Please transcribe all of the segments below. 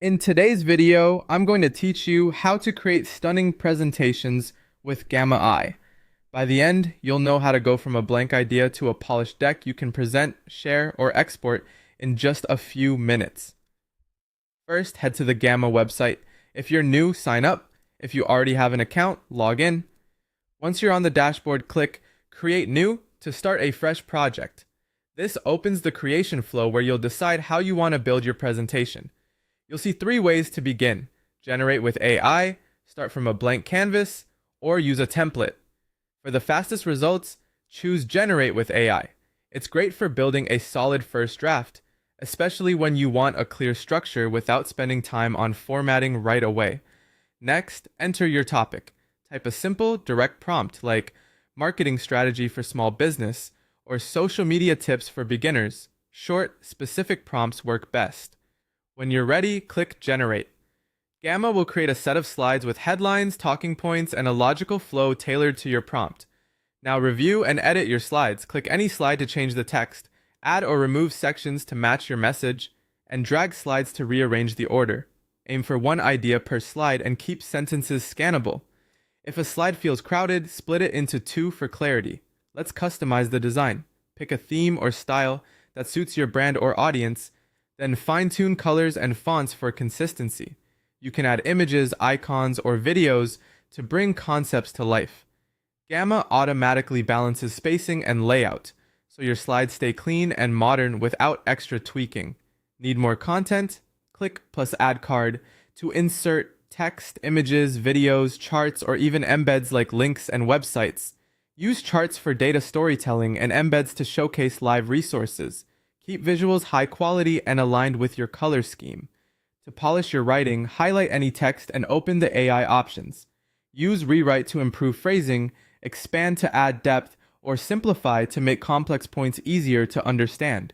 In today's video, I'm going to teach you how to create stunning presentations with Gamma Eye. By the end, you'll know how to go from a blank idea to a polished deck you can present, share, or export in just a few minutes. First, head to the Gamma website. If you're new, sign up. If you already have an account, log in. Once you're on the dashboard, click Create New to start a fresh project. This opens the creation flow where you'll decide how you want to build your presentation. You'll see three ways to begin: generate with AI, start from a blank canvas, or use a template. For the fastest results, choose Generate with AI. It's great for building a solid first draft, especially when you want a clear structure without spending time on formatting right away. Next, enter your topic. Type a simple, direct prompt like marketing strategy for small business or social media tips for beginners. Short, specific prompts work best. When you're ready, click Generate. Gamma will create a set of slides with headlines, talking points, and a logical flow tailored to your prompt. Now review and edit your slides. Click any slide to change the text, add or remove sections to match your message, and drag slides to rearrange the order. Aim for one idea per slide and keep sentences scannable. If a slide feels crowded, split it into two for clarity. Let's customize the design. Pick a theme or style that suits your brand or audience, then fine-tune colors and fonts for consistency. You can add images, icons, or videos to bring concepts to life. Gamma automatically balances spacing and layout, so your slides stay clean and modern without extra tweaking. Need more content? Click plus add card to insert text, images, videos, charts, or even embeds like links and websites. Use charts for data storytelling and embeds to showcase live resources. Keep visuals high quality and aligned with your color scheme. To polish your writing, highlight any text and open the AI options. Use rewrite to improve phrasing, expand to add depth, or simplify to make complex points easier to understand.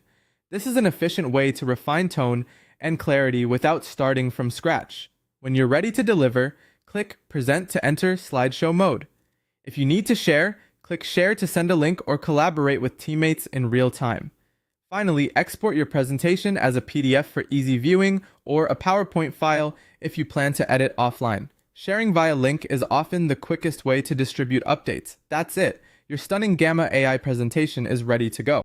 This is an efficient way to refine tone and clarity without starting from scratch. When you're ready to deliver, click Present to enter slideshow mode. If you need to share, click Share to send a link or collaborate with teammates in real time. Finally, export your presentation as a PDF for easy viewing or a PowerPoint file if you plan to edit offline. Sharing via link is often the quickest way to distribute updates. That's it. Your stunning Gamma AI presentation is ready to go.